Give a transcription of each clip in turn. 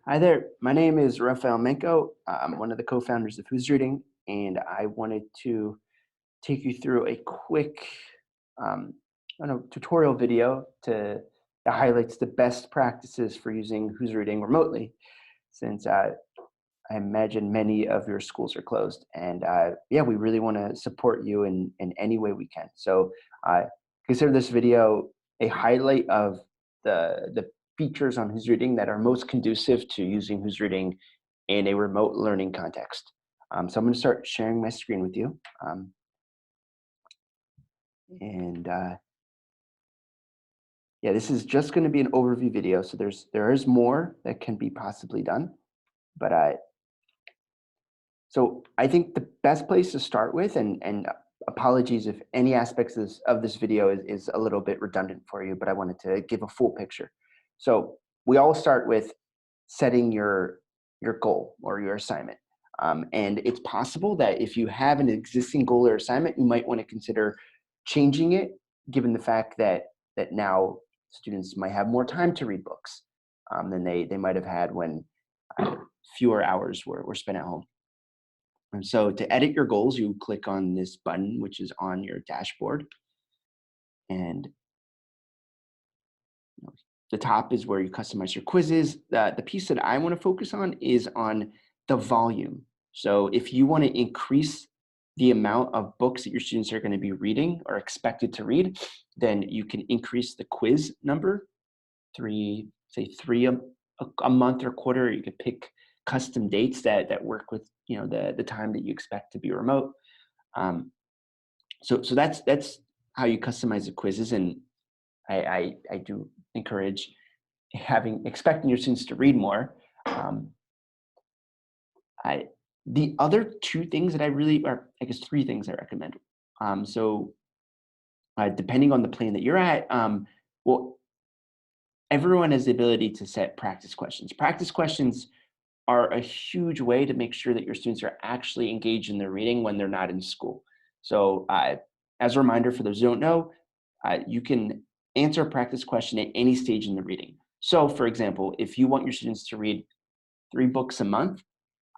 Hi there. My name is Rafael Menko. I'm one of the co-founders of Who's Reading, and I wanted to take you through a quick, um, I don't know, tutorial video that highlights the best practices for using Who's Reading remotely, since I imagine many of your schools are closed, and yeah, we really want to support you in any way we can. So uh, consider this video a highlight of the features on Who's Reading that are most conducive to using Who's Reading in a remote learning context. So I'm going to start sharing my screen with you, and yeah, this is just going to be an overview video. So there is more that can be possibly done, but so I think the best place to start with, and apologies if any aspects of this video is a little bit redundant for you, but I wanted to give a full picture. So we all start with setting your goal or your assignment. And it's possible that if you have an existing goal or assignment, you might want to consider changing it, given the fact that now students might have more time to read books than they might have had when fewer hours were spent at home. And so to edit your goals, you click on this button, which is on your dashboard. And you know, the top is where you customize your quizzes. The piece that I want to focus on is on the volume. So if you want to increase the amount of books that your students are going to be reading or expected to read, then you can increase the quiz number, say three a month or quarter. You could pick custom dates that work with the time that you expect to be remote. Um, so that's how you customize the quizzes, and I do encourage expecting your students to read more. Um, I the other two things that I really, or I guess three things I recommend. So depending on the plan that you're at, well, everyone has the ability to set practice questions. Practice questions are a huge way to make sure that your students are actually engaged in their reading when they're not in school. So as a reminder for those who don't know, you can answer a practice question at any stage in the reading. So for example, if you want your students to read 3 books a month,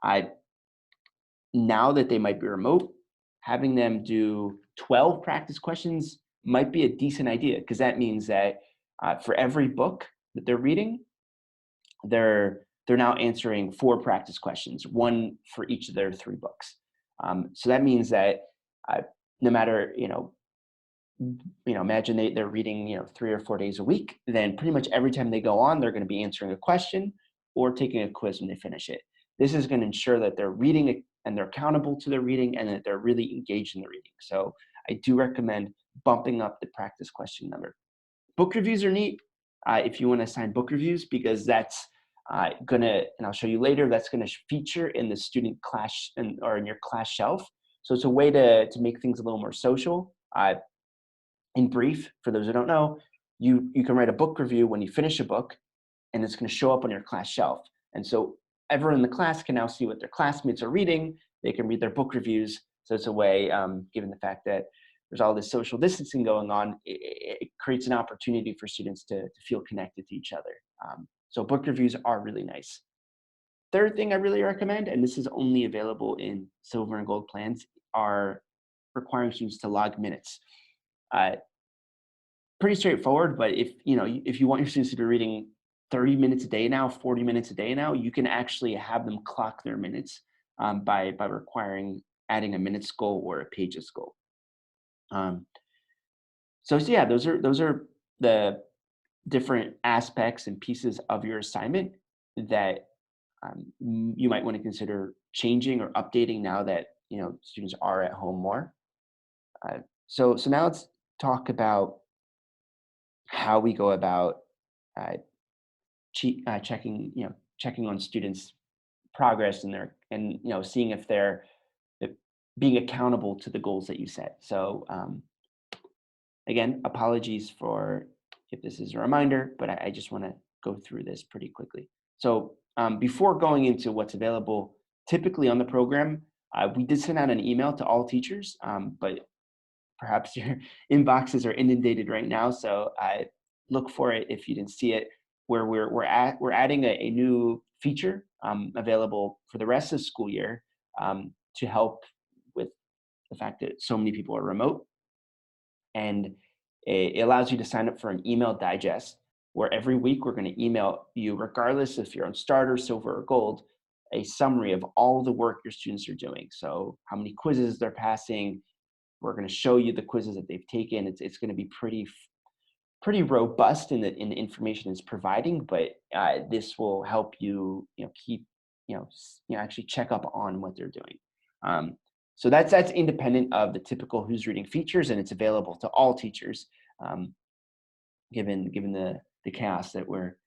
I now that they might be remote, having them do 12 practice questions might be a decent idea, because that means that for every book that they're reading, they're now answering 4 practice questions, one for each of their 3 books. So that means that uh, no matter imagine they're reading 3 or 4 days a week, then pretty much every time they go on, they're going to be answering a question or taking a quiz when they finish it. This is going to ensure that they're reading it and they're accountable to their reading and that they're really engaged in the reading. So I do recommend bumping up the practice question number. Book reviews are neat if you want to assign book reviews, because that's and I'll show you later, that's gonna feature in the student class or in your class shelf. So it's a way to make things a little more social. In brief, for those who don't know, you can write a book review when you finish a book, and it's going to show up on your class shelf. And so everyone in the class can now see what their classmates are reading. They can read their book reviews. So it's a way, given the fact that there's all this social distancing going on, it creates an opportunity for students to feel connected to each other. So book reviews are really nice. Third thing I really recommend, and this is only available in silver and gold plans, are requiring students to log minutes. Uh, Pretty straightforward, but if you want your students to be reading 30 minutes a day now, 40 minutes a day now, you can actually have them clock their minutes by requiring adding a minutes goal or a pages goal. Um, so yeah, those are the different aspects and pieces of your assignment that you might want to consider changing or updating now that students are at home more. So now let's talk about how we go about uh, checking on students' progress and seeing if they're uh, being accountable to the goals that you set. So again, apologies for if this is a reminder, but I just want to go through this pretty quickly. So before going into what's available typically on the program, we did send out an email to all teachers, but perhaps your inboxes are inundated right now. So I look for it if you didn't see it. where we're adding a new feature available for the rest of the school year to help with the fact that so many people are remote. And it allows you to sign up for an email digest where every week we're going to email you, regardless if you're on starter, silver, or gold, a summary of all the work your students are doing. So how many quizzes they're passing. We're going to show you the quizzes that they've taken. It's going to be pretty robust in the information it's providing, but this will help you, keep, actually check up on what they're doing. So that's independent of the typical Who's Reading features, and it's available to all teachers, given the chaos that we're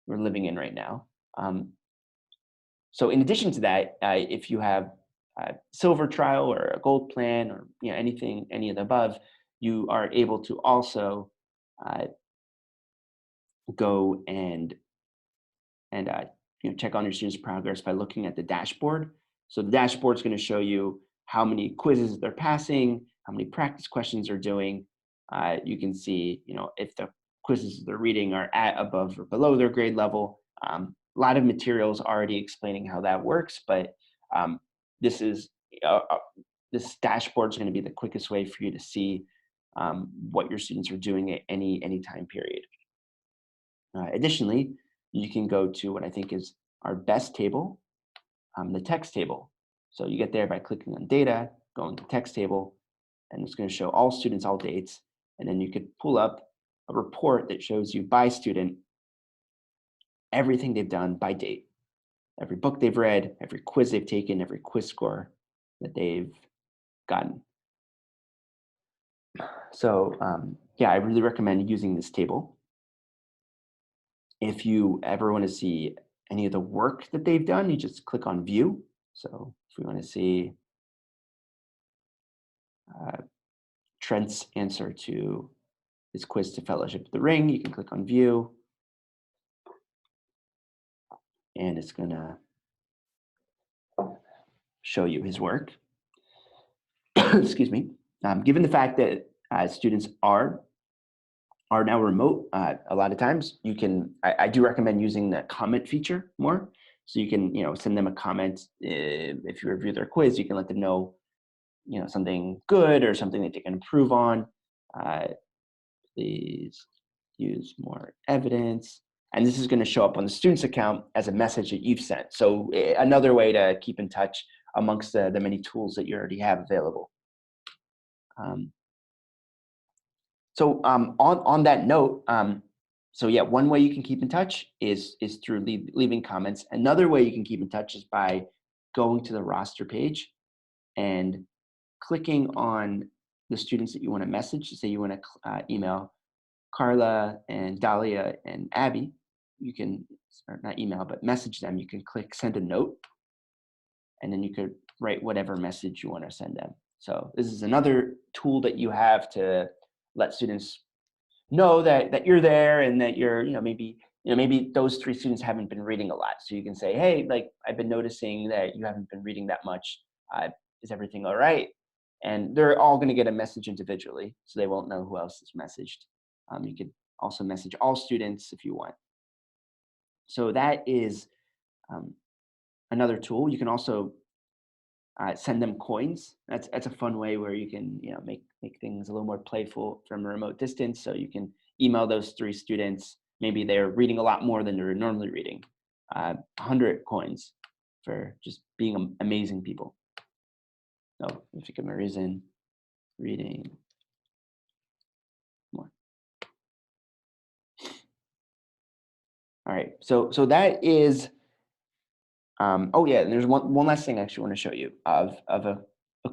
living in right now. So in addition to that, if you have a silver trial or a gold plan or any of the above, you are able to also go and check on your students' progress by looking at the dashboard. So the dashboard is going to show you how many quizzes they're passing, how many practice questions they're doing. You can see, if the quizzes they're reading are at, above, or below their grade level. A lot of materials already explaining how that works, but this is this dashboard is going to be the quickest way for you to see what your students are doing at any time period. Additionally, you can go to what I think is our best table, the text table. So you get there by clicking on data, going to text table, and it's going to show all students, all dates. And then you could pull up a report that shows you by student everything they've done by date, every book they've read, every quiz they've taken, every quiz score that they've gotten. So yeah, I really recommend using this table. If you ever want to see any of the work that they've done, you just click on view. So if we want to see Trent's answer to his quiz to Fellowship of the Ring, you can click on view, and it's going to show you his work. Excuse me. Given the fact that students are now remote, a lot of times you can, I do recommend using the comment feature more. So you can, send them a comment. If you review their quiz, you can let them know, something good or something that they can improve on. Please use more evidence. And this is going to show up on the student's account as a message that you've sent. So another way to keep in touch amongst the many tools that you already have available. So on that note, so yeah, one way you can keep in touch is through leaving comments. Another way you can keep in touch is by going to the roster page and clicking on the students that you want to message. Say you want to email Carla and Dahlia and Abby. You can, or not email, but message them. You can click send a note, and then you could write whatever message you want to send them. So this is another tool that you have to let students know that you're there and that you're, maybe those 3 students haven't been reading a lot. So you can say, hey, like, I've been noticing that you haven't been reading that much. Is everything all right? And they're all going to get a message individually, so they won't know who else is messaged. You could also message all students if you want. So that is another tool. You can also send them coins. That's a fun way where you can make things a little more playful from a remote distance. So you can email those 3 students. Maybe they're reading a lot more than they're normally reading. 100 coins for just being amazing people. So if you give them a reason, reading more. All right. So that is. Oh yeah, and there's one last thing I actually want to show you of a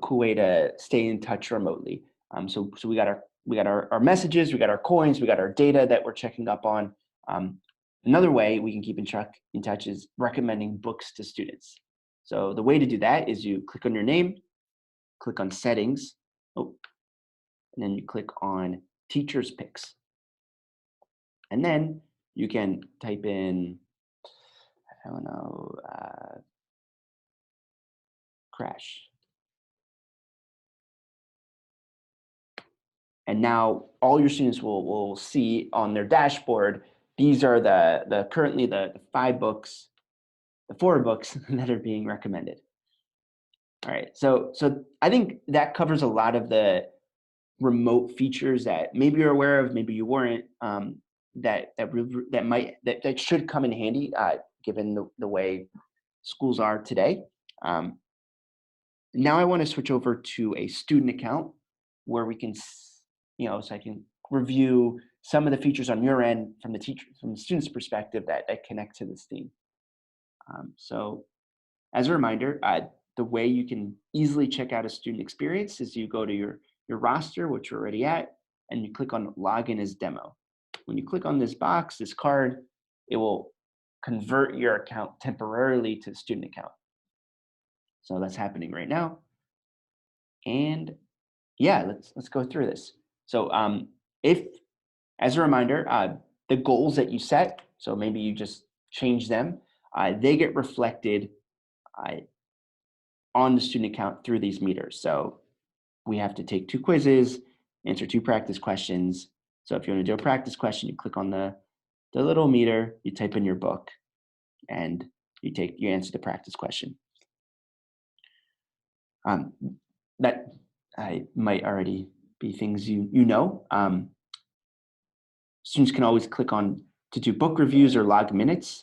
cool way to stay in touch remotely. So we got our messages, we got our coins, we got our data that we're checking up on. Another way we can keep in touch is recommending books to students. So the way to do that is you click on your name, click on settings, and then you click on teachers picks, and then you can type in, I don't know, crash. And now all your students will see on their dashboard these are the currently the 5 books, the 4 books that are being recommended. All right, so I think that covers a lot of the remote features that maybe you're aware of, maybe you weren't, that should come in handy, given the way schools are today. Um, Now I want to switch over to a student account where we can, so I can review some of the features on your end from from the student's perspective that connect to this theme. So as a reminder, the way you can easily check out a student experience is you go to your roster, which you're already at, and you click on login as demo. When you click on this box, this card, it will convert your account temporarily to the student account. So that's happening right now. And yeah, let's go through this. So if, as a reminder, the goals that you set, so maybe you just change them, they get reflected uh, on the student account through these meters. So we have to take 2 quizzes, answer 2 practice questions. So if you want to do a practice question, you click on the little meter, you type in your book, and you answer the practice question. Um, that might already be things you know. Students can always click on to do book reviews or log minutes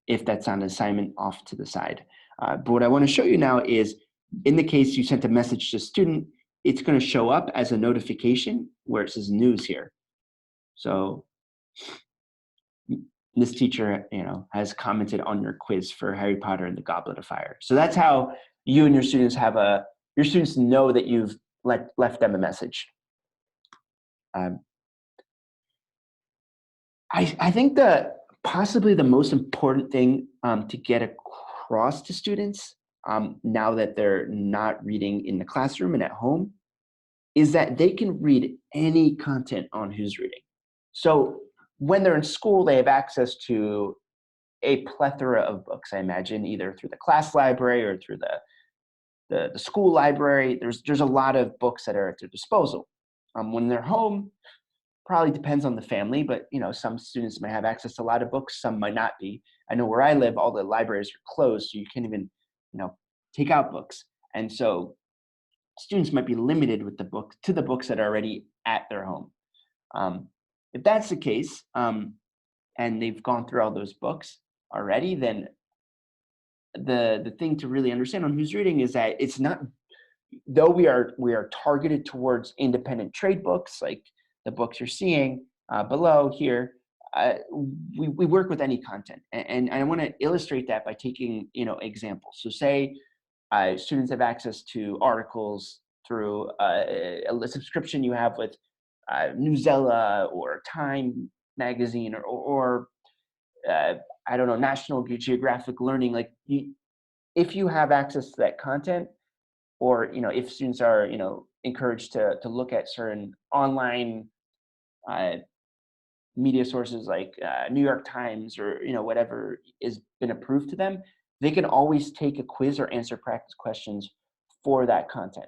if that's on an assignment off to the side. But what I want to show you now is, in the case you sent a message to a student, it's going to show up as a notification where it says news here. So this teacher, has commented on your quiz for Harry Potter and the Goblet of Fire. So that's how you and your students your students know that you've left them a message. Um, I think that possibly the most important thing to get across to students now that they're not reading in the classroom and at home is that they can read any content on Who's Reading. So when they're in school, they have access to a plethora of books, I imagine, either through the class library or through the school library. There's a lot of books that are at their disposal. When they're home, probably depends on the family, but some students may have access to a lot of books, some might not be. I know where I live, all the libraries are closed, so you can't even, take out books. And so students might be limited with the books that are already at their home. If that's the case, and they've gone through all those books already, then the thing to really understand on Who's Reading is that it's not, though we are targeted towards independent trade books, like the books you're seeing below here. We work with any content, and I want to illustrate that by taking examples. So say students have access to articles through a subscription you have with Newsella or Time magazine, or I don't know, National Geographic Learning. Like if you have access to that content, or if students are encouraged to look at certain online uh, media sources like New York Times, or whatever is been approved to them, they can always take a quiz or answer practice questions for that content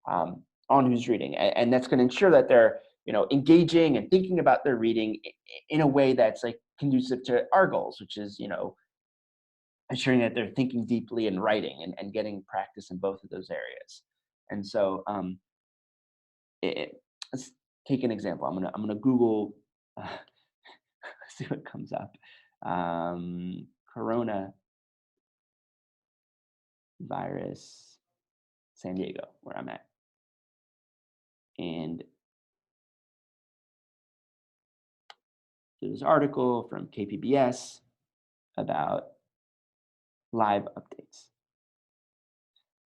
on Who's Reading, and that's going to ensure that they're engaging and thinking about their reading in a way that's like conducive to our goals, which is ensuring that they're thinking deeply and writing, and getting practice in both of those areas. And so let's take an example. I'm gonna Google, uh, see what comes up. Corona virus, San Diego, where I'm at, and there's this article from KPBS about live updates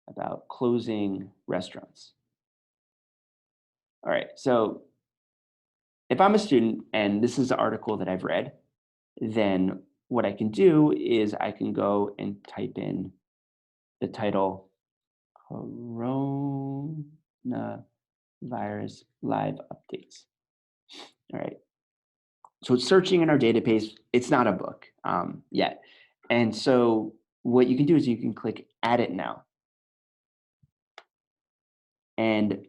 about closing restaurants. All right, so if I'm a student and this is the article that I've read, then what I can do is I can go and type in the title, Coronavirus live updates. All right. So it's searching in our database. It's not a book yet. And so what you can do is you can click add it now. And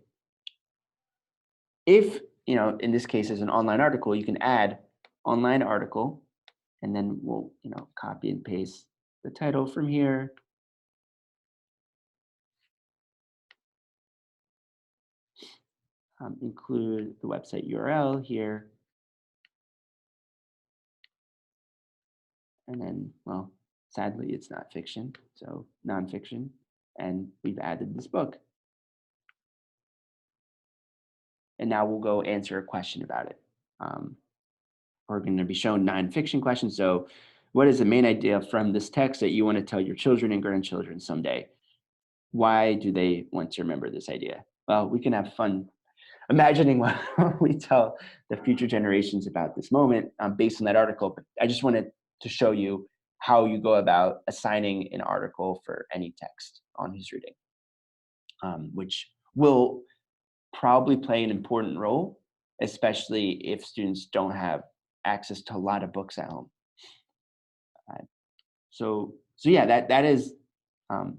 if, in this case, as an online article, you can add online article, and then we'll, copy and paste the title from here. Include the website URL here, and then, well, sadly, it's not fiction, so nonfiction, and we've added this book. And now we'll go answer a question about it. Um, we're going to be shown nonfiction questions. So, what is the main idea from this text that you want to tell your children and grandchildren someday? Why do they want to remember this idea? Well, we can have fun imagining what we tell the future generations about this moment based on that article. But I just wanted to show you how you go about assigning an article for any text on Who's Reading, which will probably play an important role, especially if students don't have access to a lot of books at home. Uh, so yeah, that is um,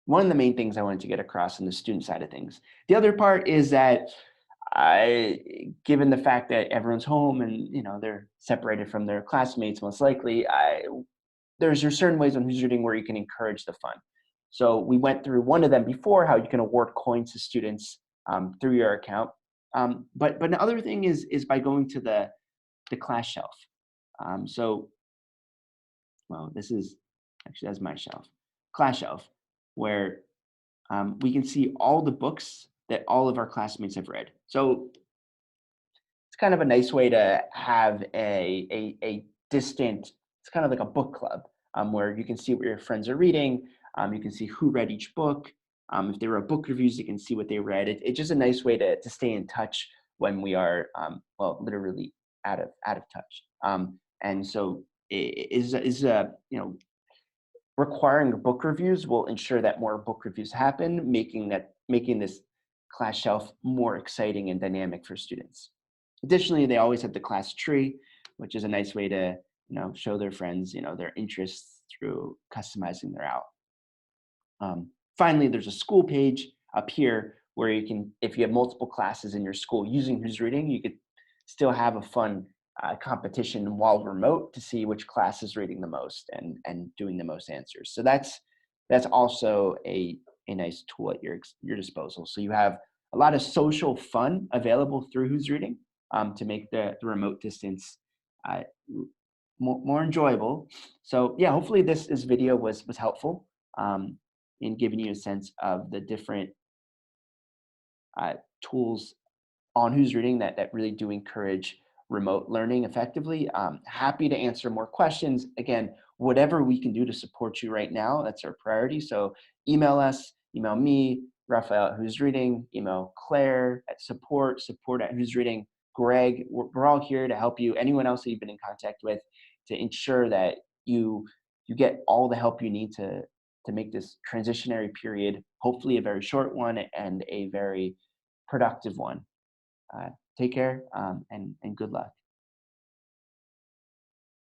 one of the main things I wanted to get across on the student side of things. The other part is that given the fact that everyone's home and they're separated from their classmates, most likely, there's certain ways on Who's Reading where you can encourage the fun. So we went through one of them before, how you can award coins to students through your account. But the other thing is by going to the class shelf. So, well, this is actually, that's my shelf, class shelf, where we can see all the books that all of our classmates have read. So it's kind of a nice way to have a distant, it's kind of like a book club where you can see what your friends are reading. You can see who read each book. If they wrote book reviews, you can see what they read. It's just a nice way to stay in touch when we are, well, literally out of touch. And so requiring book reviews will ensure that more book reviews happen, making this class shelf more exciting and dynamic for students. Additionally, they always have the class tree, which is a nice way to show their friends their interests through customizing their out. Finally, there's a school page up here where you can, if you have multiple classes in your school using Who's Reading, you could still have a fun competition while remote to see which class is reading the most and doing the most answers. So that's also a nice tool at your disposal. So you have a lot of social fun available through Who's Reading to make the remote distance more enjoyable. So yeah, hopefully this video was helpful in giving you a sense of the different tools on Who's Reading that really do encourage remote learning effectively. Happy to answer more questions. Again, whatever we can do to support you right now, that's our priority. So email us, email me, Raphael at Who's Reading, email Claire at support at Who's Reading, Greg. We're all here to help you. Anyone else that you've been in contact with to ensure that you get all the help you need to make this transitionary period, hopefully a very short one and a very productive one. Take care and good luck.